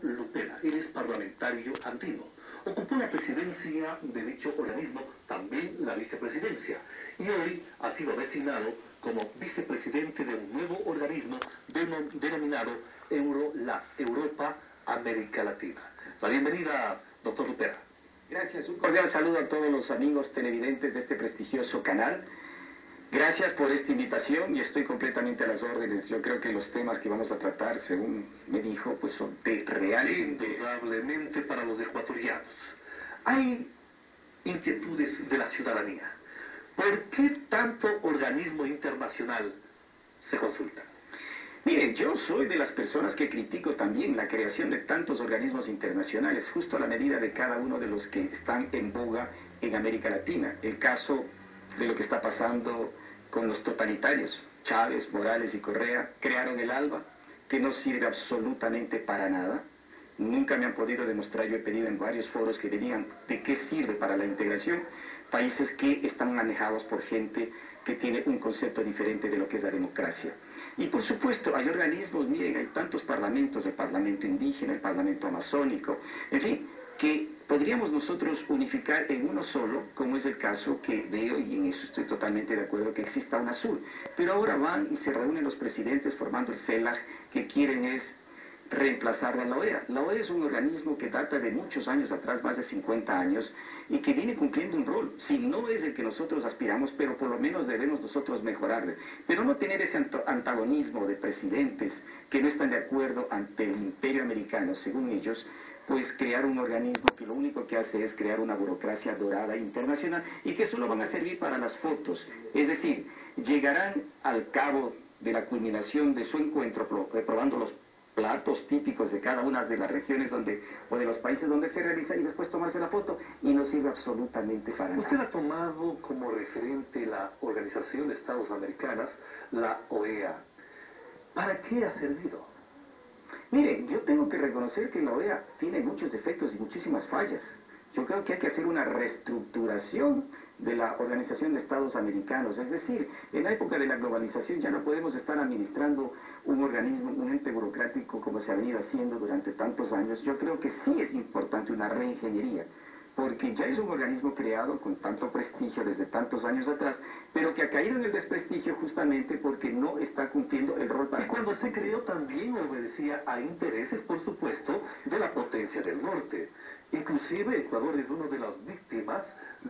Lupera. Él es parlamentario andino. Ocupó la presidencia de dicho organismo, también la vicepresidencia, y hoy ha sido designado como vicepresidente de un nuevo organismo denominado EuroLat, Europa América Latina. La bienvenida, doctor Lupera. Gracias, un cordial saludo a todos los amigos televidentes de este prestigioso canal. Gracias por esta invitación y estoy completamente a las órdenes. Yo creo que los temas que vamos a tratar, según me dijo, pues son de real interés. Indudablemente para los ecuatorianos. Hay inquietudes de la ciudadanía. ¿Por qué tanto organismo internacional se consulta? Miren, yo soy de las personas que critico también la creación de tantos organismos internacionales, justo a la medida de cada uno de los que están en boga en América Latina. El caso de lo que está pasando con los totalitarios. Chávez, Morales y Correa crearon el ALBA, que no sirve absolutamente para nada. Nunca me han podido demostrar, yo he pedido en varios foros que me digan de qué sirve para la integración, países que están manejados por gente que tiene un concepto diferente de lo que es la democracia. Y por supuesto, hay organismos, miren, hay tantos parlamentos, el Parlamento Indígena, el Parlamento Amazónico, en fin, que podríamos nosotros unificar en uno solo, como es el caso que veo, y en eso estoy totalmente de acuerdo, que exista UNASUR. Pero ahora van y se reúnen los presidentes formando el CELAC, que quieren es reemplazar a la OEA. La OEA es un organismo que data de muchos años atrás, más de 50 años, y que viene cumpliendo un rol. Si no es el que nosotros aspiramos, pero por lo menos debemos nosotros mejorar. Pero no tener ese antagonismo de presidentes que no están de acuerdo ante el imperio americano, según ellos, pues crear un organismo que lo único que hace es crear una burocracia dorada internacional y que solo van a servir para las fotos. Es decir, llegarán al cabo de la culminación de su encuentro probando los platos típicos de cada una de las regiones donde, o de los países donde se realiza y después tomarse la foto y no sirve absolutamente para nada. Usted ha tomado como referente la Organización de Estados Americanas, la OEA. ¿Para qué ha servido? Mire, yo tengo que reconocer que la OEA tiene muchos defectos y muchísimas fallas. Yo creo que hay que hacer una reestructuración de la Organización de Estados Americanos. Es decir, en la época de la globalización ya no podemos estar administrando un organismo, un ente burocrático como se ha venido haciendo durante tantos años. Yo creo que sí es importante una reingeniería, porque ya es un organismo creado con tanto prestigio desde tantos años atrás, pero que ha caído en el desprestigio justamente porque no está cumpliendo el rol para... Y cuando se creó también obedecía a intereses, por supuesto, de la potencia del norte. Inclusive Ecuador es una de las víctimas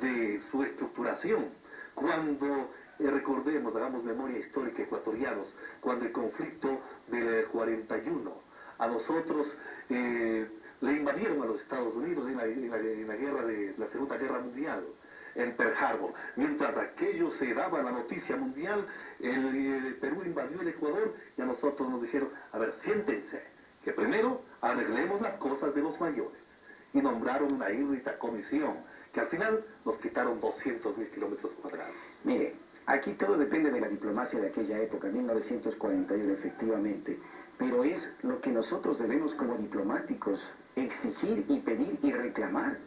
de su estructuración. Cuando, recordemos, hagamos memoria histórica ecuatorianos, cuando el conflicto del 41, a nosotros le invadieron a los Estados Unidos en la guerra de la Segunda Guerra Mundial, en Pearl Harbor. Mientras aquello se daba la noticia mundial, el Perú invadió el Ecuador y a nosotros nos dijeron, a ver, siéntense, que primero arreglemos las cosas de los mayores. Y nombraron una híbrida comisión, que al final nos quitaron 200.000 kilómetros cuadrados. Mire, aquí todo depende de la diplomacia de aquella época, 1941 efectivamente, pero es lo que nosotros debemos como diplomáticos exigir y pedir y reclamar.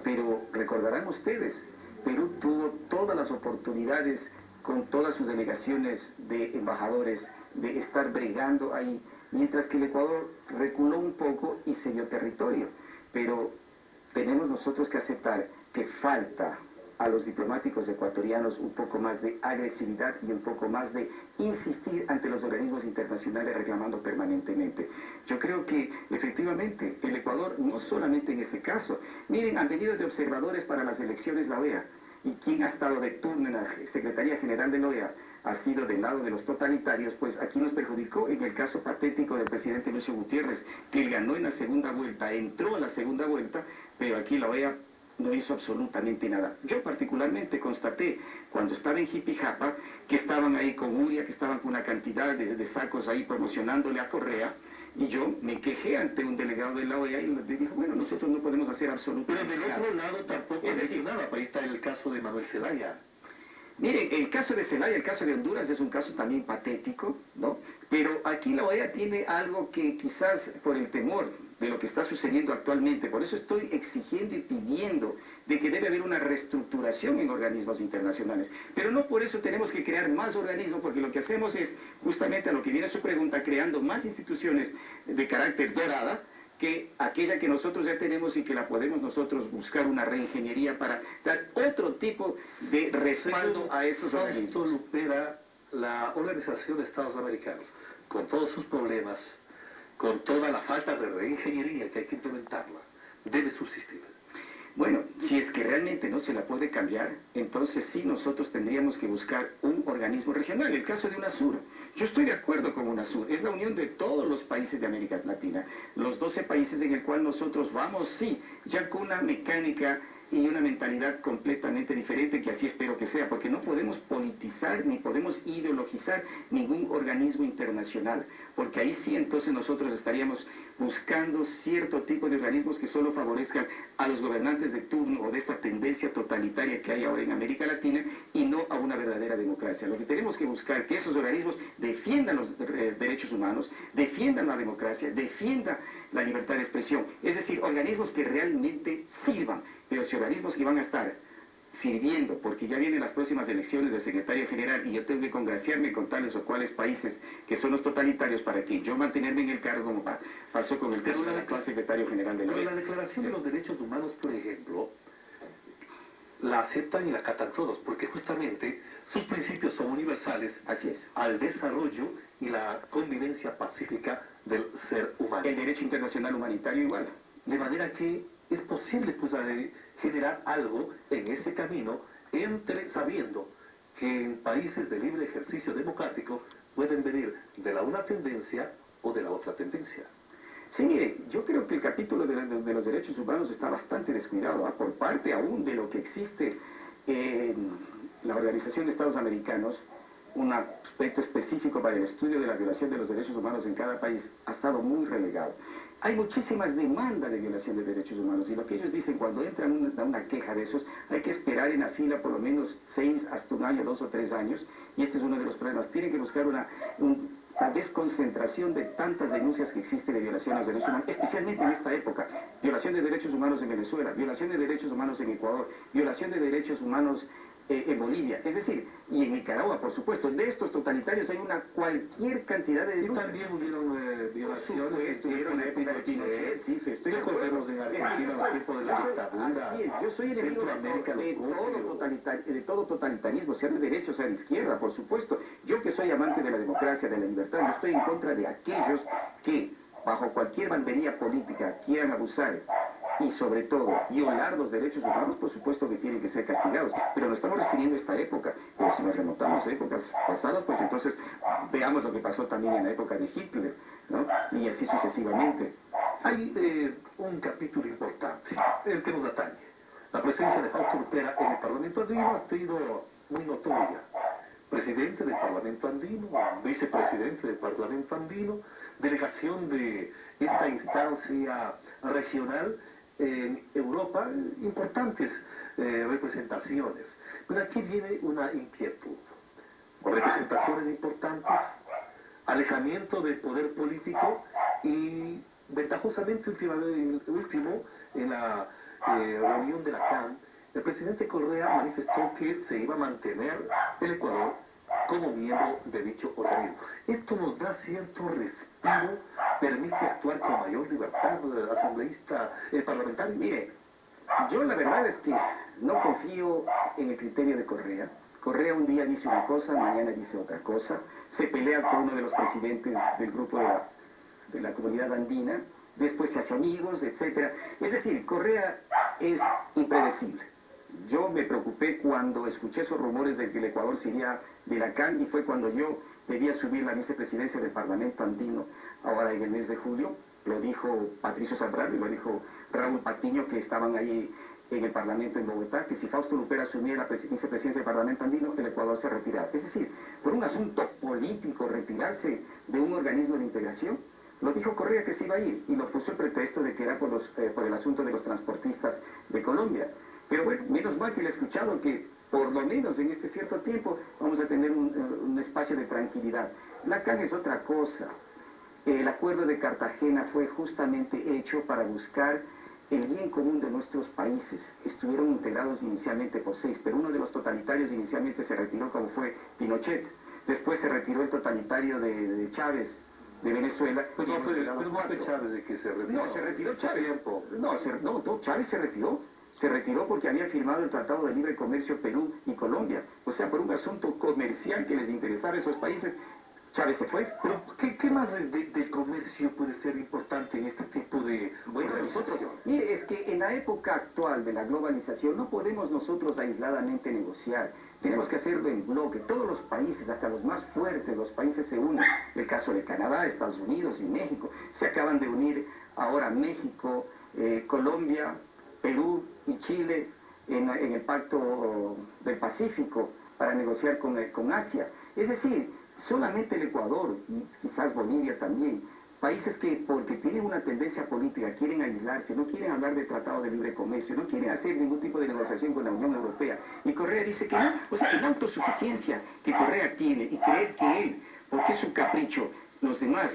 Pero recordarán ustedes, Perú tuvo todas las oportunidades con todas sus delegaciones de embajadores de estar bregando ahí, mientras que el Ecuador reculó un poco y se dio territorio. Pero tenemos nosotros que aceptar que falta a los diplomáticos ecuatorianos un poco más de agresividad y un poco más de insistir ante los organismos internacionales reclamando permanentemente. Yo creo que efectivamente el Ecuador, no solamente en ese caso, miren, han venido de observadores para las elecciones la OEA, y quien ha estado de turno en la Secretaría General de la OEA ha sido del lado de los totalitarios, pues aquí nos perjudicó en el caso patético del presidente Lucio Gutiérrez, que él ganó en la segunda vuelta, entró a la segunda vuelta, pero aquí la OEA no hizo absolutamente nada. Yo particularmente constaté, cuando estaba en Jipijapa, que estaban ahí con Uria, que estaban con una cantidad de sacos ahí promocionándole a Correa, y yo me quejé ante un delegado de la OEA y le dijo, bueno, nosotros no podemos hacer absolutamente nada. Pero del otro lado tampoco es decir, nada. Ahí está el caso de Manuel Zelaya. Miren, el caso de Zelaya, el caso de Honduras es un caso también patético, ¿no? Pero aquí la OEA tiene algo que quizás por el temor de lo que está sucediendo actualmente, por eso estoy exigiendo y pidiendo de que debe haber una reestructuración en organismos internacionales. Pero no por eso tenemos que crear más organismos, porque lo que hacemos es, justamente a lo que viene su pregunta, creando más instituciones de carácter dorada, que aquella que nosotros ya tenemos y que la podemos nosotros buscar una reingeniería para dar otro tipo de respaldo a esos organismos. Fausto Lupera, la Organización de Estados Americanos, con todos sus problemas, con toda la falta de reingeniería que hay que implementarla, debe subsistir. Bueno, si es que realmente no se la puede cambiar, entonces sí nosotros tendríamos que buscar un organismo regional. El caso de UNASUR. Yo estoy de acuerdo con UNASUR. Es la unión de todos los países de América Latina. Los 12 países en el cual nosotros vamos, sí, ya con una mecánica y una mentalidad completamente diferente, que así espero que sea, porque no podemos politizar ni podemos ideologizar ningún organismo internacional, porque ahí sí entonces nosotros estaríamos buscando cierto tipo de organismos que solo favorezcan a los gobernantes de turno o de esa tendencia totalitaria que hay ahora en América Latina y no a una verdadera democracia. Lo que tenemos que buscar es que esos organismos defiendan los derechos humanos, defiendan la democracia, defiendan la libertad de expresión, es decir, organismos que realmente sirvan, pero si organismos que van a estar sirviendo, porque ya vienen las próximas elecciones del secretario general y yo tengo que congraciarme con tales o cuales países que son los totalitarios para que yo mantenerme en el cargo, como pasó con el caso del actual secretario general de la OEA. La Declaración de los Derechos Humanos, por ejemplo, la aceptan y la acatan todos, porque justamente sus principios son universales. Así es. Al desarrollo y la convivencia pacífica del ser humano. El derecho internacional humanitario igual. De manera que es posible pues generar algo en ese camino, sabiendo que en países de libre ejercicio democrático pueden venir de la una tendencia o de la otra tendencia. Sí, mire, yo creo que el capítulo de los derechos humanos está bastante descuidado, por parte aún de lo que existe en la Organización de Estados Americanos. Un aspecto específico para el estudio de la violación de los derechos humanos en cada país ha estado muy relegado. Hay muchísimas demandas de violación de derechos humanos y lo que ellos dicen cuando entran una queja de esos, hay que esperar en la fila por lo menos 6 hasta un año, 2 o 3 años, y este es uno de los problemas. Tienen que buscar una desconcentración de tantas denuncias que existen de violación a los derechos humanos, especialmente en esta época. Violación de derechos humanos en Venezuela, violación de derechos humanos en Ecuador, violación de derechos humanos en Bolivia, es decir, y en Nicaragua, por supuesto. De estos totalitarios hay cualquier cantidad de denuncias. Y también hubieron violaciones, estuvieron en la época de Pinochet, sí, estoy de acuerdo. Recordemos en Argentina, en el tiempo de la dictadura. Así es, yo soy enemigo de todo totalitarismo, sea de derecha o sea de izquierda, por supuesto. Yo que soy amante de la democracia, de la libertad, yo estoy en contra de aquellos que, bajo cualquier bandería política, quieran abusar y sobre todo violar los derechos humanos, por supuesto que tienen que ser castigados, pero nos estamos refiriendo a esta época. Pero si nos remontamos a épocas pasadas, pues entonces veamos lo que pasó también en la época de Hitler, ¿no? Y así sucesivamente. Hay un capítulo importante, el que nos atañe. La presencia de Fausto Lupera en el Parlamento andino ha sido muy notoria. Presidente del Parlamento andino, vicepresidente del Parlamento andino, delegación de esta instancia regional en Europa, importantes representaciones. Pero aquí viene una inquietud. Representaciones importantes, alejamiento del poder político y ventajosamente último en la reunión de la CAN, el presidente Correa manifestó que se iba a mantener el Ecuador como miembro de dicho organismo. Esto nos da cierto respiro, permite actuar con mayor libertad asambleísta, parlamentario. Mire, yo la verdad es que no confío en el criterio de Correa. Correa un día dice una cosa, mañana dice otra cosa, se pelea con uno de los presidentes del grupo de la comunidad andina, después se hace amigos, etc. Es decir, Correa es impredecible. Yo me preocupé cuando escuché esos rumores de que el Ecuador se iría de la CAN y fue cuando yo debía subir la vicepresidencia del Parlamento andino ahora en el mes de julio. Lo dijo Patricio Zambrano y lo dijo Raúl Patiño, que estaban ahí en el Parlamento en Bogotá, que si Fausto Lupera asumía la vicepresidencia del Parlamento andino, el Ecuador se retiraba. Es decir, por un asunto político, retirarse de un organismo de integración, lo dijo Correa que se iba a ir y lo puso el pretexto de que era por el asunto de los transportistas de Colombia. Pero bueno, menos mal que le he escuchado que por lo menos en este cierto tiempo vamos a tener un espacio de tranquilidad. La CAN es otra cosa. El acuerdo de Cartagena fue justamente hecho para buscar el bien común de nuestros países. Estuvieron integrados inicialmente por 6, pero uno de los totalitarios inicialmente se retiró, como fue Pinochet. Después se retiró el totalitario de Chávez, de Venezuela. Pero y no hemos fue, quedado pero no fue cuatro. Chávez de que se retiró. No, se retiró Chávez. Tiempo. No, Chávez se retiró. Se retiró porque había firmado el Tratado de Libre Comercio Perú y Colombia. O sea, por un asunto comercial que les interesaba a esos países, Chávez se fue. Pero, ¿qué más del comercio puede ser importante en este tipo de Bueno, nosotros, organización? mire, es que en la época actual de la globalización no podemos nosotros aisladamente negociar. Tenemos que hacerlo en bloque. Todos los países, hasta los más fuertes, los países se unen. El caso de Canadá, Estados Unidos y México. Se acaban de unir ahora México, Colombia, Perú y Chile en el Pacto del Pacífico para negociar con Asia. Es decir, solamente el Ecuador y quizás Bolivia también, países que porque tienen una tendencia política quieren aislarse, no quieren hablar de tratado de libre comercio, no quieren hacer ningún tipo de negociación con la Unión Europea. Y Correa dice que no, o sea, la autosuficiencia que Correa tiene y creer que él, porque es un capricho, los demás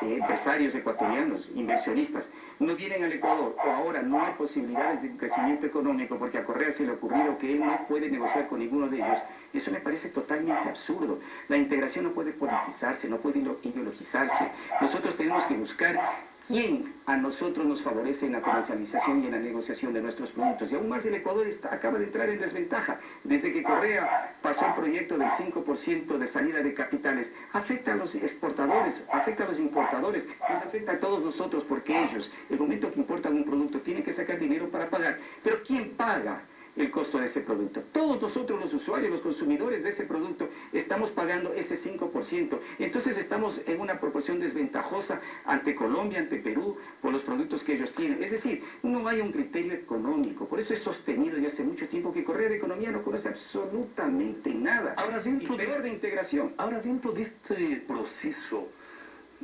empresarios ecuatorianos, inversionistas, no vienen al Ecuador o ahora no hay posibilidades de un crecimiento económico porque a Correa se le ha ocurrido que él no puede negociar con ninguno de ellos, eso me parece totalmente absurdo. La integración no puede politizarse, no puede ideologizarse. Nosotros tenemos que buscar quién a nosotros nos favorece en la comercialización y en la negociación de nuestros productos. Y aún más el Ecuador acaba de entrar en desventaja. Desde que Correa pasó el proyecto del 5% de salida de capitales, afecta a los exportadores, afecta a los importadores, nos afecta a todos nosotros porque ellos, el momento que importan un producto, tienen que sacar dinero para pagar. Pero ¿quién paga el costo de ese producto? Todos nosotros, los usuarios, los consumidores de ese producto, estamos pagando ese 5%. Entonces estamos en una proporción desventajosa ante Colombia, ante Perú, por los productos que ellos tienen. Es decir, no hay un criterio económico. Por eso es sostenido ya hace mucho tiempo que Correa de Economía no conoce absolutamente nada. Ahora, dentro de integración. Ahora, dentro de este proceso,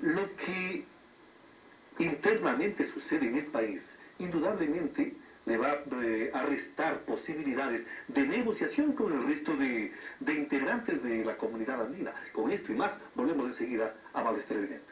lo que internamente sucede en el país, indudablemente le va a restar posibilidades de negociación con el resto de integrantes de la comunidad andina. Con esto y más, volvemos enseguida a Ballester Evidentes.